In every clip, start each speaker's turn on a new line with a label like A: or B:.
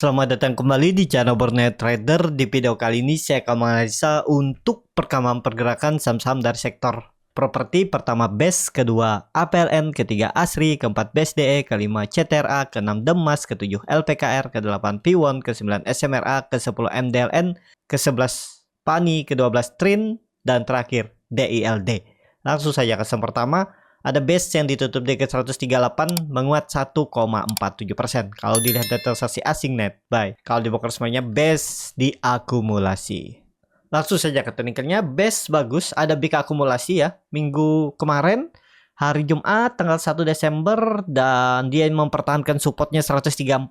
A: Selamat datang kembali di channel Borneo Trader. Di video kali ini saya akan menganalisa untuk perkembangan pergerakan saham-saham dari sektor properti. Pertama BES, kedua APLN, ketiga ASRI, keempat BSDE, kelima CTRA, keenam Demas, ketujuh LPKR, kedelapan Piwon, kesembilan SMRA, ke-10 MDLN, ke-11 PANI, ke-12 TRIN, dan terakhir DILD. Langsung saja ke saham pertama. Ada BES yang ditutup di ke-138 menguat 1,47%. Kalau dilihat dari transaksi asing net buy, kalau di broker semuanya BES diakumulasi. Langsung saja ke teknikalnya. BES bagus, ada big akumulasi ya. Minggu kemarin hari Jumat tanggal 1 Desember dan dia mempertahankan supportnya 134.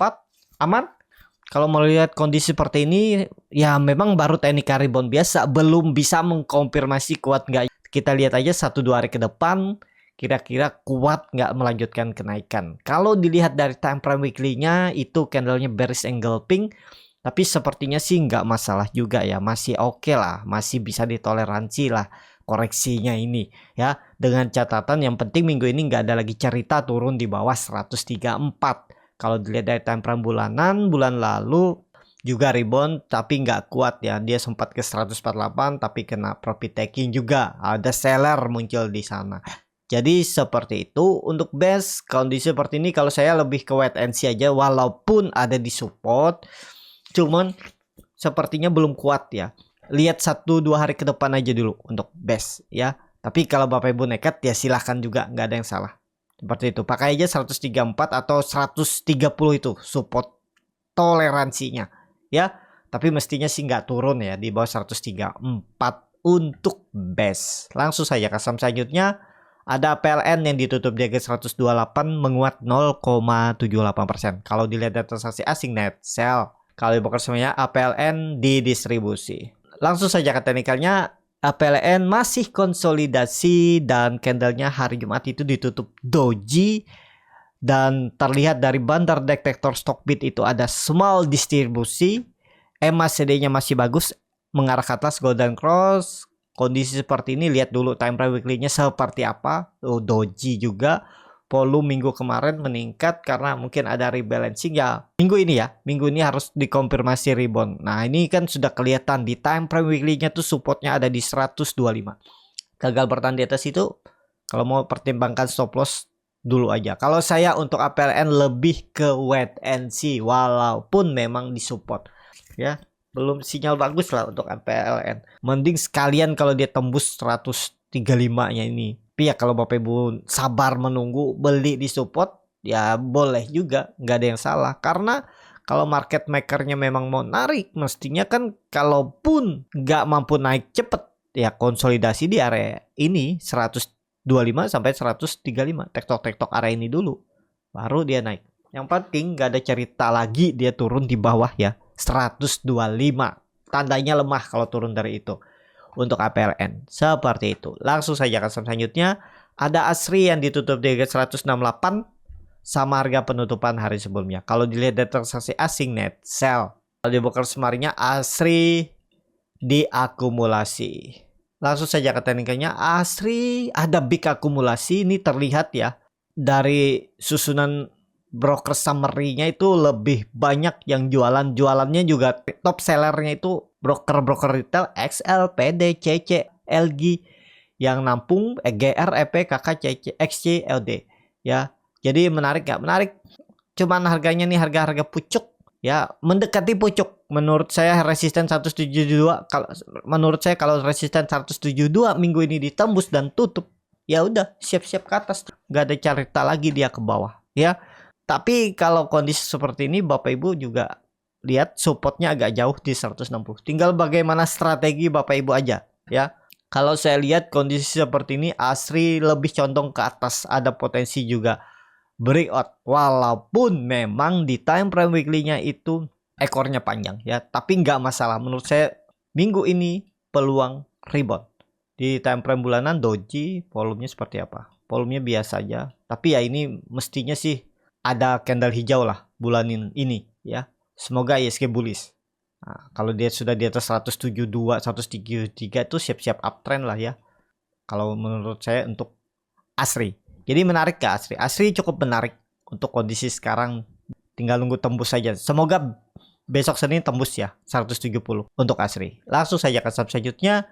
A: Aman. Kalau melihat kondisi seperti ini, ya memang baru teknik rebound biasa, belum bisa mengkonfirmasi kuat nggak. Kita lihat aja 1-2 hari ke depan, kira-kira kuat nggak melanjutkan kenaikan. Kalau dilihat dari time frame weekly-nya, itu candlenya bearish engulfing, tapi sepertinya sih nggak masalah juga ya, masih oke lah, masih bisa ditoleransi lah koreksinya ini ya. Dengan catatan yang penting minggu ini nggak ada lagi cerita turun di bawah 134. Kalau dilihat dari time frame bulanan, bulan lalu juga rebound tapi nggak kuat ya, dia sempat ke 148 tapi kena profit taking juga, ada seller muncul di sana. Jadi seperti itu untuk BES. Kondisi seperti ini kalau saya lebih ke wait and see aja, walaupun ada di support, cuman sepertinya belum kuat ya. Lihat 1-2 hari ke depan aja dulu untuk BES ya. Tapi kalau Bapak Ibu nekat ya silahkan juga, nggak ada yang salah. Seperti itu, pakai aja 134 atau 130 itu support toleransinya ya. Tapi mestinya sih nggak turun ya di bawah 134 untuk BES. Langsung saja ke saham selanjutnya. Ada PLN yang ditutup di harga 128 menguat 0,78%. Kalau dilihat dari transaksi asing net sell. Kalau di broker semuanya APLN didistribusi. Langsung saja ke teknikalnya. APLN masih konsolidasi dan candlenya hari Jumat itu ditutup doji. Dan terlihat dari bandar detektor Stockbit itu ada small distribusi. MACD-nya masih bagus mengarah ke atas golden cross. Kondisi seperti ini lihat dulu time frame weekly-nya seperti apa. Doji juga volume minggu kemarin meningkat karena mungkin ada rebalancing ya. Minggu ini harus dikonfirmasi rebound. Nah ini kan sudah kelihatan di time frame weekly-nya tuh supportnya ada di 125. Gagal bertahan di atas itu, kalau mau pertimbangkan stop loss dulu aja. Kalau saya untuk APLN lebih ke wait and see, walaupun memang disupport ya. Belum sinyal bagus lah untuk APLN. Mending sekalian kalau dia tembus 135-nya ini. Tapi ya kalau Bapak Ibu sabar menunggu beli di support, ya boleh juga, nggak ada yang salah. Karena kalau market makernya memang mau narik, mestinya kan kalaupun nggak mampu naik cepet, ya konsolidasi di area ini 125 sampai 135. Tektok-tektok area ini dulu, baru dia naik. Yang penting nggak ada cerita lagi dia turun di bawah ya 125. Tandanya lemah kalau turun dari itu untuk APLN. Seperti itu. Langsung saja ke saham selanjutnya. Ada ASRI yang ditutup di harga 168 sama harga penutupan hari sebelumnya. Kalau dilihat dari transaksi asing net sell. Kalau di broker semarinya ASRI diakumulasi. Langsung saja ke teknikalnya. ASRI ada big akumulasi. Ini terlihat ya dari susunan broker summary-nya itu lebih banyak yang jualannya juga top sellernya itu broker retail XL, PD, CC, LG, yang nampung GR, EP, KK, CC, XC, LD ya. Jadi menarik nggak? Menarik. Cuman harganya nih harga-harga pucuk ya, mendekati pucuk. Menurut saya resisten 172. Kalau menurut saya kalau resisten 172 minggu ini ditembus dan tutup, ya udah siap-siap ke atas. Nggak ada cerita lagi dia ke bawah ya. Tapi kalau kondisi seperti ini Bapak Ibu juga lihat supportnya agak jauh di 160. Tinggal bagaimana strategi Bapak Ibu aja ya. Kalau saya lihat kondisi seperti ini ASRI lebih condong ke atas, ada potensi juga breakout. Walaupun memang di time frame weekly-nya itu ekornya panjang ya, tapi nggak masalah. Menurut saya minggu ini peluang rebound. Di time frame bulanan doji volumenya seperti apa? Volumenya biasa aja. Tapi ya ini mestinya sih ada candle hijau lah bulan ini ya. Semoga ISG bullish. Nah, kalau dia sudah di atas 172, 173 itu siap-siap uptrend lah ya. Kalau menurut saya untuk ASRI. Jadi menarik ke ASRI. ASRI cukup menarik untuk kondisi sekarang tinggal nunggu tembus saja. Semoga besok Senin tembus ya 170 untuk ASRI. Langsung saja ke saham selanjutnya.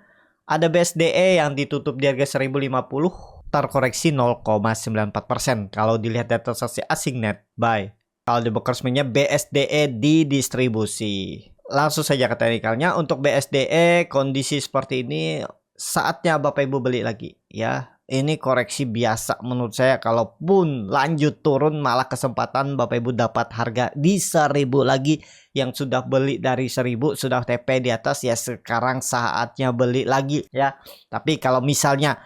A: Ada BSDE yang ditutup di harga 1050, terkoreksi 0,94%. Kalau dilihat data transaksi asing net buy. Kalau di brokersnya BSDE didistribusi. Langsung saja ke teknikalnya. Untuk BSDE kondisi seperti ini saatnya Bapak Ibu beli lagi ya. Ini koreksi biasa menurut saya. Kalaupun lanjut turun malah kesempatan Bapak Ibu dapat harga di 1000 lagi. Yang sudah beli dari 1000 sudah TP di atas ya, sekarang saatnya beli lagi ya. Tapi kalau misalnya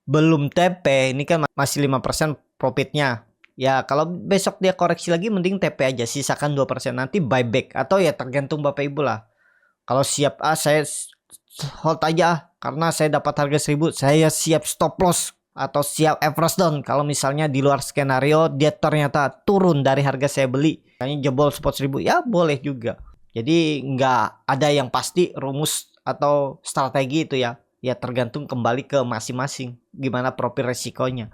A: belum TP, ini kan masih 5% profitnya. Ya kalau besok dia koreksi lagi mending TP aja, sisakan 2% nanti buyback atau ya tergantung Bapak Ibu lah. Kalau siap saya hold aja karena saya dapat harga 1000, saya siap stop loss atau siap average down. Kalau misalnya di luar skenario dia ternyata turun dari harga saya beli, kayaknya jebol spot 1000 ya boleh juga. Jadi nggak ada yang pasti rumus atau strategi itu ya. Ya tergantung kembali ke masing-masing gimana profil resikonya.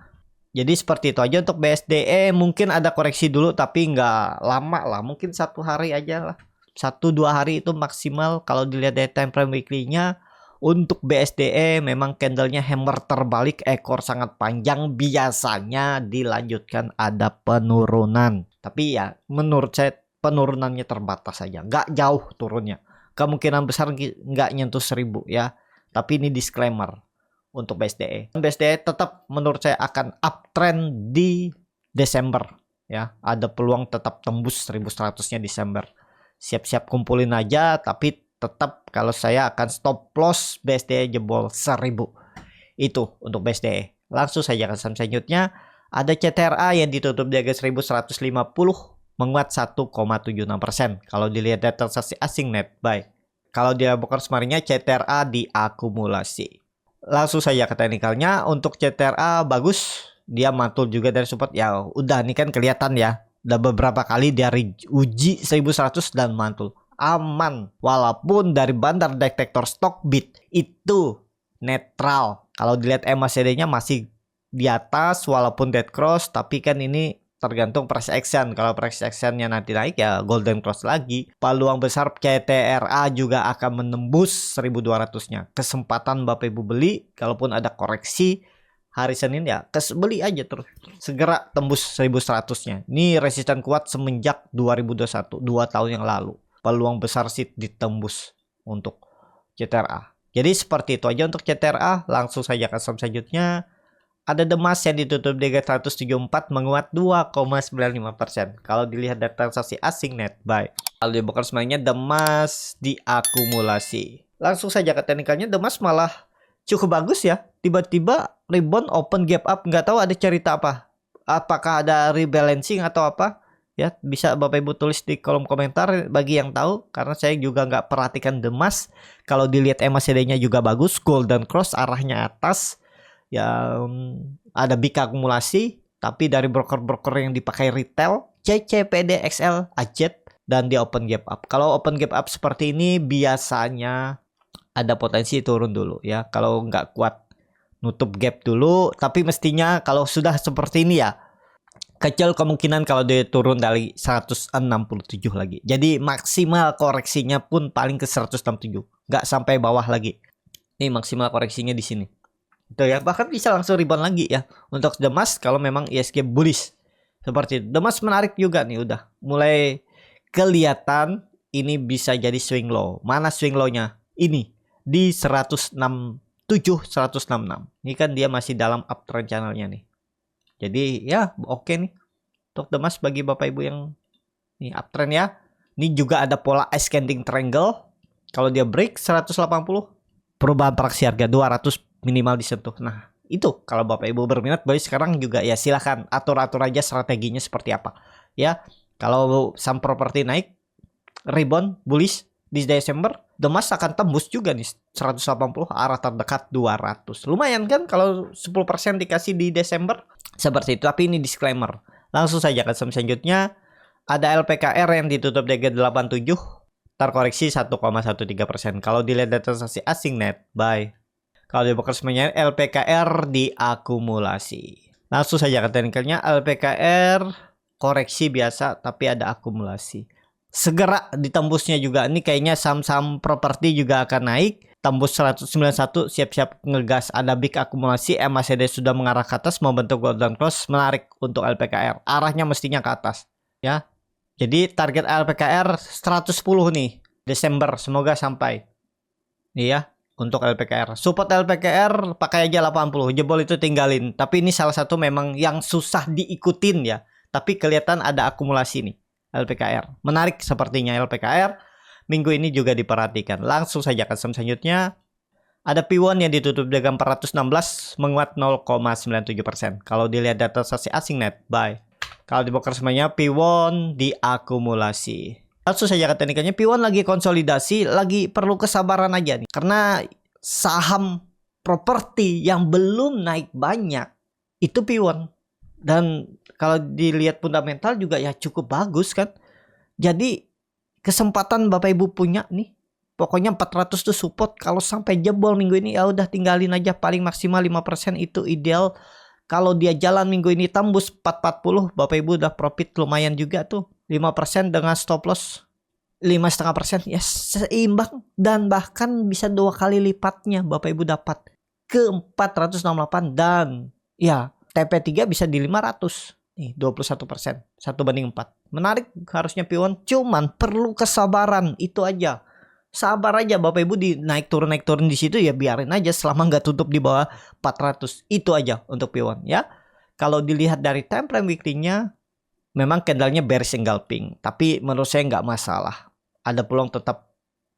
A: Jadi seperti itu aja untuk BSDE. Mungkin ada koreksi dulu tapi nggak lama lah, mungkin 1 hari aja lah, 1-2 hari itu maksimal. Kalau dilihat dari time frame weekly-nya untuk BSDE memang candlenya hammer terbalik, ekor sangat panjang, biasanya dilanjutkan ada penurunan. Tapi ya menurut saya penurunannya terbatas saja, nggak jauh turunnya. Kemungkinan besar nggak nyentuh 1000 ya. Tapi ini disclaimer untuk BSDE. BSDE tetap menurut saya akan uptrend di Desember ya. Ada peluang tetap tembus 1100-nya Desember. Siap-siap kumpulin aja, tapi tetap kalau saya akan stop loss BSDE jebol 1000. Itu untuk BSDE. Langsung saja ke saham selanjutnya. Ada CTRA yang ditutup di harga 1150, menguat 1,76%. Kalau dilihat data transaksi asing net buy. Kalau dia broker kemarinnya CTRA diakumulasi. Langsung saja ke teknikalnya. Untuk CTRA bagus, dia mantul juga dari support ya. Udah nih kan kelihatan ya, udah beberapa kali dari uji 1100 dan mantul aman. Walaupun dari bandar detektor Stockbit itu netral. Kalau dilihat MACD-nya masih di atas walaupun dead cross, tapi kan ini tergantung price action. Kalau price actionnya nanti naik ya golden cross lagi. Peluang besar CTRA juga akan menembus 1200-nya. Kesempatan Bapak Ibu beli kalaupun ada koreksi hari Senin ya beli aja terus. Segera tembus 1100-nya. Ini resisten kuat semenjak 2021, 2 tahun yang lalu. Peluang besar sih ditembus untuk CTRA. Jadi seperti itu aja untuk CTRA. Langsung saja ke saham selanjutnya. Ada Demas yang ditutup di 174, menguat 2,95%. Kalau dilihat data transaksi asing net buy. Kalau di broker semuanya Demas diakumulasi. Langsung saja ke teknikalnya, Demas malah cukup bagus ya. Tiba-tiba rebound open gap up, nggak tahu ada cerita apa. Apakah ada rebalancing atau apa? Ya bisa Bapak Ibu tulis di kolom komentar bagi yang tahu. Karena saya juga nggak perhatikan Demas. Kalau dilihat MACD-nya juga bagus, golden cross arahnya atas. Ya ada big akumulasi, tapi dari broker-broker yang dipakai retail, CCPD, XL, AJET, dan di open gap up. Kalau open gap up seperti ini biasanya ada potensi turun dulu ya. Kalau nggak kuat nutup gap dulu, tapi mestinya kalau sudah seperti ini ya kecil kemungkinan kalau dia turun dari 167 lagi. Jadi maksimal koreksinya pun paling ke 167, nggak sampai bawah lagi. Ini maksimal koreksinya di sini. Itu ya, bahkan bisa langsung rebound lagi ya. Untuk Demas kalau memang ISG bullish seperti itu. Demas menarik juga nih, udah mulai kelihatan ini bisa jadi swing low. Mana swing low-nya? Ini di 167, 166. Ini kan dia masih dalam uptrend channelnya nih. Jadi ya oke nih untuk Demas bagi Bapak Ibu yang nih uptrend ya. Ini juga ada pola ascending triangle. Kalau dia break 180, perubahan praksi harga 200 minimal disentuh. Nah itu kalau Bapak Ibu berminat beli sekarang juga ya silahkan atur-atur aja strateginya seperti apa ya. Kalau saham properti naik rebound bullish di Desember, Demas akan tembus juga nih 180, arah terdekat 200. Lumayan kan kalau 10% dikasih di Desember seperti itu. Tapi ini disclaimer. Langsung saja ke saham selanjutnya. Ada LPKR yang ditutup di 87, terkoreksi 1,13%. Kalau dilihat data transaksi asing net buy. Kalau di broker semuanya LPKR diakumulasi. Langsung saja ke teknikalnya, LPKR koreksi biasa tapi ada akumulasi. Segera ditembusnya juga. Ini kayaknya saham-saham properti juga akan naik. Tembus 191, siap-siap ngegas. Ada big akumulasi, MACD sudah mengarah ke atas, membentuk golden cross, menarik untuk LPKR. Arahnya mestinya ke atas, ya. Jadi target LPKR 110 nih, Desember, semoga sampai. Iya, untuk LPKR. Support LPKR pakai aja 80, jebol itu tinggalin. Tapi ini salah satu memang yang susah diikutin ya. Tapi kelihatan ada akumulasi nih, LPKR. Menarik sepertinya LPKR. Minggu ini juga diperhatikan. Langsung saja ke saham selanjutnya. Ada P1 yang ditutup dengan 416 menguat 0,97%. Kalau dilihat data transaksi asing net buy. Kalau di broker semuanya P1 diakumulasi. Langsung saja ke teknikalnya, P1 lagi konsolidasi, lagi perlu kesabaran aja nih. Karena saham properti yang belum naik banyak itu P1. Dan kalau dilihat fundamental juga ya cukup bagus kan. Jadi kesempatan Bapak Ibu punya nih. Pokoknya 400 tuh support. Kalau sampai jebol minggu ini ya udah tinggalin aja, paling maksimal 5% itu ideal. Kalau dia jalan minggu ini tembus 440, Bapak Ibu udah profit lumayan juga tuh. 5% dengan stop loss 5,5%, ya seimbang dan bahkan bisa 2 kali lipatnya Bapak Ibu dapat ke 468 dan ya TP3 bisa di 500. Nih 21%, 1/4. Menarik harusnya P1, cuman perlu kesabaran, itu aja. Sabar aja Bapak Ibu, di naik turun di situ ya biarin aja selama nggak tutup di bawah 400. Itu aja untuk P1 ya. Kalau dilihat dari time frame weekly-nya memang candle-nya bearish engulfing, tapi menurut saya nggak masalah. Ada peluang tetap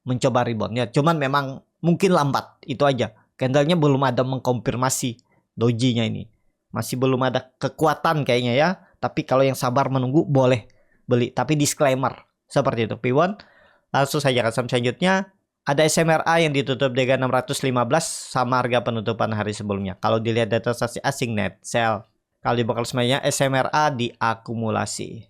A: mencoba rebound ya. Cuman memang mungkin lambat, itu aja. Candle-nya belum ada mengkonfirmasi doji-nya ini. Masih belum ada kekuatan kayaknya ya. Tapi kalau yang sabar menunggu boleh beli. Tapi disclaimer seperti itu P1. Langsung saja ke saham selanjutnya. Ada SMRA yang ditutup dengan 615 sama harga penutupan hari sebelumnya. Kalau dilihat data transaksi asing net sell. Kalau di bakal semuanya SMRA diakumulasi.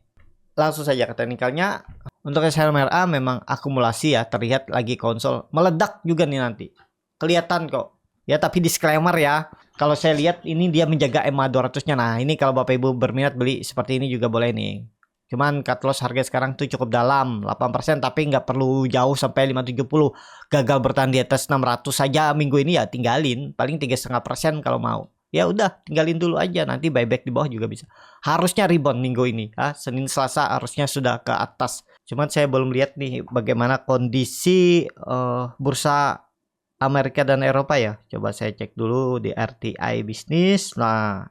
A: Langsung saja ke teknikalnya. Untuk SMRA memang akumulasi ya. Terlihat lagi konsol. Meledak juga nih nanti. Kelihatan kok. Ya tapi disclaimer ya. Kalau saya lihat ini dia menjaga MA 200-nya. Nah ini kalau Bapak Ibu berminat beli seperti ini juga boleh nih. Cuman cut loss harga sekarang tuh cukup dalam 8%, tapi nggak perlu jauh sampai 570. Gagal bertahan di atas 600 saja minggu ini ya tinggalin. Paling 3,5% kalau mau. Ya udah tinggalin dulu aja, nanti buyback di bawah juga bisa. Harusnya rebound minggu ini. Senin Selasa harusnya sudah ke atas. Cuman saya belum lihat nih bagaimana kondisi bursa Amerika dan Eropa ya. Coba saya cek dulu di RTI Bisnis. Nah,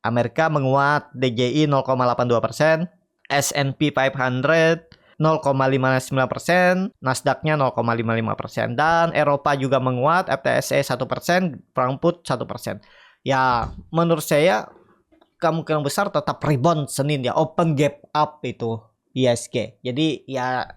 A: Amerika menguat, DJI 0,82%, S&P 500 0,59%, Nasdaq-nya 0,55%, dan Eropa juga menguat, FTSE 1%, Frankfurt 1%. Ya, menurut saya kemungkinan besar tetap rebound Senin ya, open gap up itu ISG. Jadi ya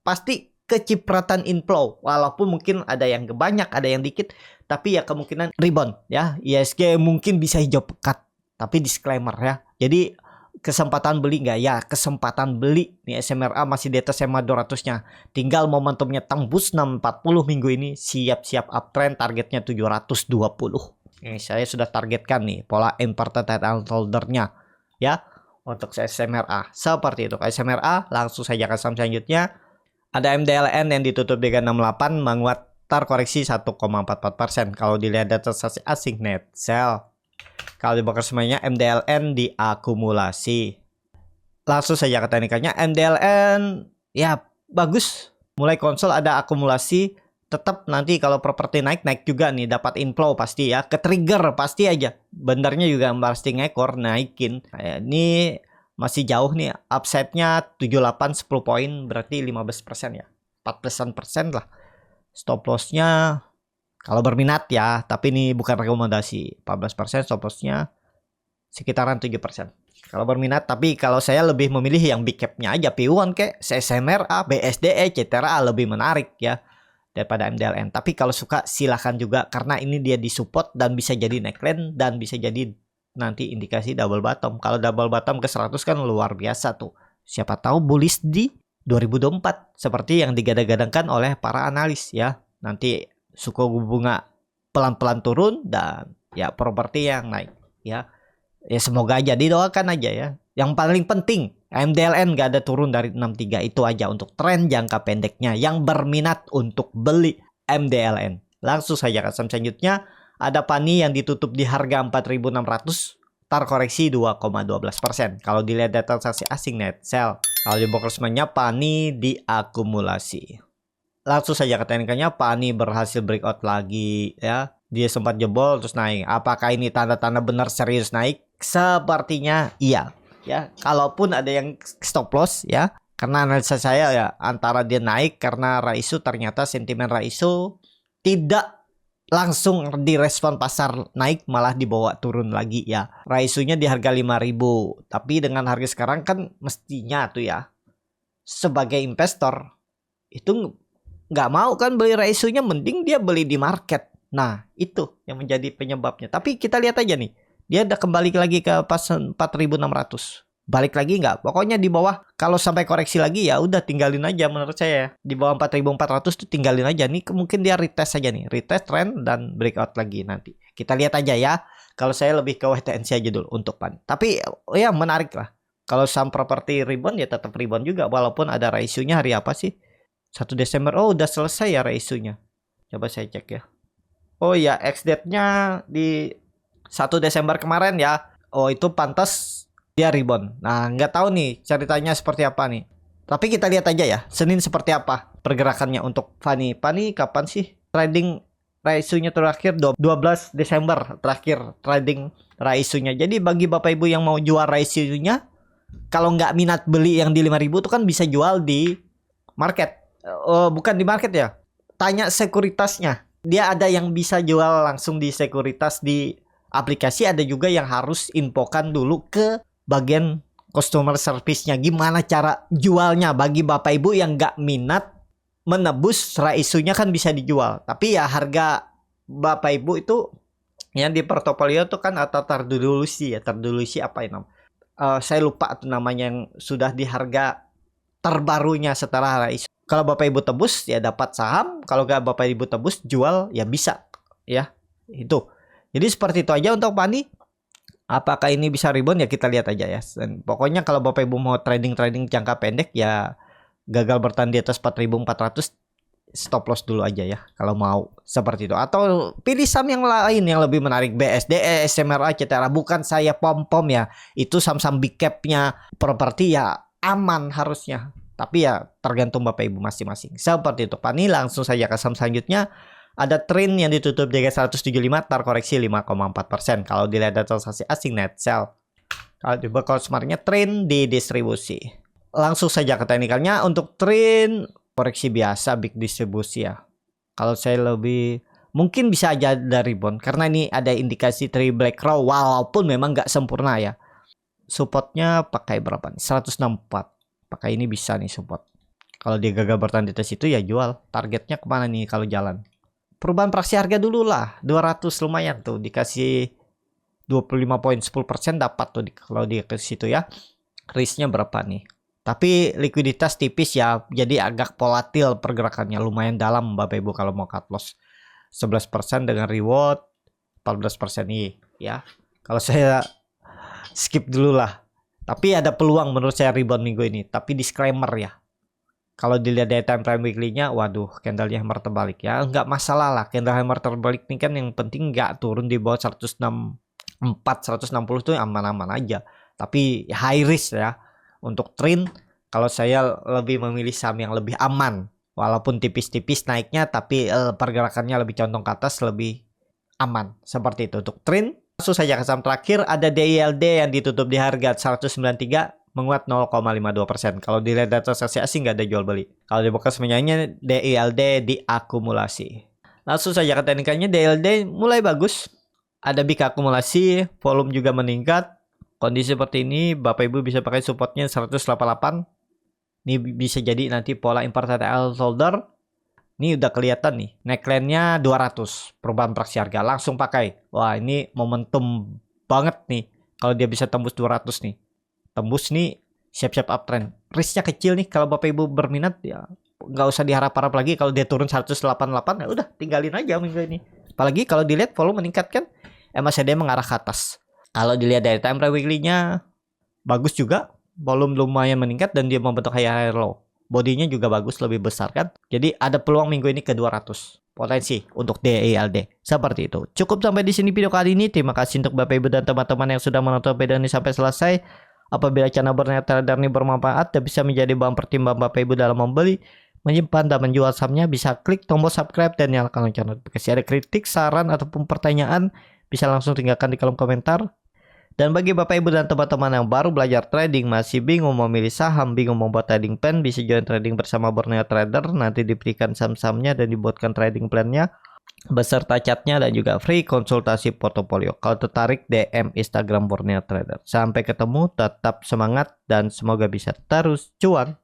A: pasti kecipratan inflow, walaupun mungkin ada yang banyak, ada yang dikit, tapi ya kemungkinan rebound ya. ISG mungkin bisa hijau pekat, tapi disclaimer ya. Jadi kesempatan beli nggak ya? Kesempatan beli nih, SMRA masih di atas SMA 200-nya. Tinggal momentumnya tembus 640 minggu ini, siap-siap uptrend, targetnya 720. Ini saya sudah targetkan nih pola inverted head and shoulder-nya ya untuk SMRA. Seperti itu SMRA. Langsung saja ke saham selanjutnya. Ada MDLN yang ditutup dengan 68 menguat, terkoreksi 1,44%. Kalau dilihat data transaksi asing net sell. Kalau dibakar semuanya MDLN diakumulasi. Langsung saja ke teknikalnya. MDLN ya bagus. Mulai konsol ada akumulasi. Tetap nanti kalau properti naik juga nih, dapat inflow pasti ya. Ke trigger pasti aja. Bendarnya juga pasti ngekor naikin. Nah, ini masih jauh nih, upside-nya 78 10 poin, berarti 15% ya. 14% lah. Stop loss-nya kalau berminat ya, tapi ini bukan rekomendasi. 14% stop loss-nya sekitaran 7%. Kalau berminat, tapi kalau saya lebih memilih yang big cap-nya aja, P1 kayak SMRA, BSDE, CTRA lebih menarik ya daripada MDLN. Tapi kalau suka silahkan juga, karena ini dia disupport dan bisa jadi neckline dan bisa jadi nanti indikasi double bottom. Kalau double bottom ke 100 kan luar biasa tuh. Siapa tahu bullish di 2024 seperti yang digadang-gadangkan oleh para analis ya. Nanti suku bunga pelan-pelan turun dan ya properti yang naik ya. Ya semoga aja, didoakan aja ya. Yang paling penting, MDLN nggak ada turun dari 63. Itu aja untuk tren jangka pendeknya yang berminat untuk beli MDLN. Langsung saja ke saham selanjutnya. Ada PANI yang ditutup di harga 4.600, terkoreksi 2,12%. Kalau dilihat data transaksi asing net sell. Kalau di bookclosement-nya PANI diakumulasi. Langsung saja ke teknikalnya, PANI berhasil breakout lagi ya. Dia sempat jebol terus naik. Apakah ini tanda-tanda benar serius naik? Sepertinya iya. Ya, kalaupun ada yang stop loss ya, karena analisa saya ya antara dia naik karena Raisu, ternyata sentimen Raisu tidak langsung direspon pasar naik, malah dibawa turun lagi ya. Raisunya di harga 5.000, tapi dengan harga sekarang kan mestinya tuh ya sebagai investor itu nggak mau kan beli Raisunya, mending dia beli di market. Nah itu yang menjadi penyebabnya. Tapi kita lihat aja nih, dia udah kembali lagi ke pas 4.600. Balik lagi nggak? Pokoknya di bawah, kalau sampai koreksi lagi ya udah tinggalin aja menurut saya. Di bawah 4.400 tuh tinggalin aja. Nih mungkin dia retest aja nih. Retest trend dan breakout lagi nanti. Kita lihat aja ya. Kalau saya lebih ke WTNC aja dulu untuk PAN. Tapi ya menarik lah. Kalau saham properti rebound ya tetap rebound juga. Walaupun ada ratio-nya hari apa sih? 1 Desember. Oh udah selesai ya ratio-nya. Coba saya cek ya. Oh ya, ex-date-nya di 1 Desember kemarin ya. Oh itu pantas dia rebound. Nah nggak tahu nih ceritanya seperti apa nih. Tapi kita lihat aja ya Senin seperti apa pergerakannya untuk PANI. PANI kapan sih trading ratio-nya terakhir? 12 Desember terakhir trading ratio-nya. Jadi bagi Bapak Ibu yang mau jual ratio-nya, kalau nggak minat beli yang di 5.000 itu kan bisa jual di market. Bukan di market ya. Tanya sekuritasnya. Dia ada yang bisa jual langsung di sekuritas di aplikasi, ada juga yang harus infokan dulu ke bagian customer service-nya. Gimana cara jualnya bagi Bapak Ibu yang nggak minat menebus ratio-nya kan bisa dijual. Tapi ya harga Bapak Ibu itu yang di portofolio itu kan atau terdulusi ya. Terdulusi apa ini? Saya lupa tuh namanya, yang sudah di harga terbarunya setelah ratio. Kalau Bapak Ibu tebus ya dapat saham, kalau nggak Bapak Ibu tebus jual ya bisa ya. Itu. Jadi seperti itu aja untuk PANI. Apakah ini bisa rebound ya kita lihat aja ya. Dan pokoknya kalau Bapak Ibu mau trading jangka pendek ya gagal bertahan di atas 4.400, stop loss dulu aja ya kalau mau seperti itu. Atau pilih saham yang lain yang lebih menarik, BSDE, SMRA, CTRA. Bukan saya pom-pom ya. Itu saham-saham big cap-nya properti ya aman harusnya. Tapi ya tergantung Bapak Ibu masing-masing. Seperti itu PANI. Langsung saja ke saham selanjutnya. Ada trend yang ditutup di harga 175, terkoreksi 5,4%. Kalau dilihat data transaksi asing net sell. Kalau di bookclosement-nya trend di distribusi. Langsung saja ke teknikalnya. Untuk trend koreksi biasa big distribusi ya. Kalau saya lebih mungkin bisa aja dari rebound karena ini ada indikasi 3 black crow walaupun memang nggak sempurna ya. Supportnya pakai berapa nih? 164. Pakai ini bisa nih support. Kalau dia gagal bertahan di atas itu ya jual. Targetnya kemana nih kalau jalan? Perubahan praksi harga dulu lah. 200 lumayan tuh. Dikasih 25,10% dapat tuh kalau dia ke situ ya. Risknya berapa nih? Tapi likuiditas tipis ya. Jadi agak volatil pergerakannya. Lumayan dalam Bapak Ibu kalau mau cut loss. 11% dengan reward 14% nih ya. Kalau saya skip dulu lah. Tapi ada peluang menurut saya rebound minggu ini. Tapi disclaimer ya. Kalau dilihat dari time frame weekly-nya, waduh, candle-nya hammer terbalik ya. Nggak masalah lah. Candle hammer terbalik ini kan yang penting nggak turun di bawah 164, 160 tuh aman-aman aja. Tapi high risk ya. Untuk trend, kalau saya lebih memilih saham yang lebih aman. Walaupun tipis-tipis naiknya, tapi pergerakannya lebih condong ke atas, lebih aman. Seperti itu untuk trend. Langsung saja ke saham terakhir, ada DILD yang ditutup di harga 193, menguat 0,52%. Kalau dilihat data transaksi asing nggak ada jual beli. Kalau di bookclosement-nya DILD diakumulasi. Langsung saja ke teknikalnya, DILD mulai bagus. Ada big akumulasi, volume juga meningkat. Kondisi seperti ini Bapak Ibu bisa pakai supportnya 188. Ini bisa jadi nanti pola imported holder. Ini udah kelihatan nih, neckline-nya 200, perubahan praksi harga, langsung pakai. Wah ini momentum banget nih, kalau dia bisa tembus 200 nih. Tembus nih, siap-siap uptrend. Risknya kecil nih, kalau Bapak Ibu berminat ya nggak usah diharap-harap lagi. Kalau dia turun 188 ya udah tinggalin aja minggu ini. Apalagi kalau dilihat volume meningkat kan, MACD mengarah ke atas. Kalau dilihat dari time frame weekly-nya, bagus juga, volume lumayan meningkat dan dia membentuk high low. Bodinya juga bagus, lebih besar kan. Jadi ada peluang minggu ini ke 200. Potensi untuk DILD. Seperti itu. Cukup sampai di sini video kali ini. Terima kasih untuk Bapak Ibu dan teman-teman yang sudah menonton video ini sampai selesai. Apabila channel Burnet Trader ini bermanfaat dan bisa menjadi bahan pertimbangan Bapak Ibu dalam membeli, menyimpan dan menjual sahamnya, bisa klik tombol subscribe dan nyalakan lonceng notifikasi. Ada kritik, saran ataupun pertanyaan, bisa langsung tinggalkan di kolom komentar. Dan bagi Bapak Ibu dan teman-teman yang baru belajar trading, masih bingung memilih saham, bingung membuat trading plan, bisa join trading bersama Borneo Trader. Nanti diberikan saham-sahamnya dan dibuatkan trading plan-nya beserta catnya dan juga free konsultasi portofolio. Kalau tertarik, DM Instagram Borneo Trader. Sampai ketemu, tetap semangat dan semoga bisa terus cuan.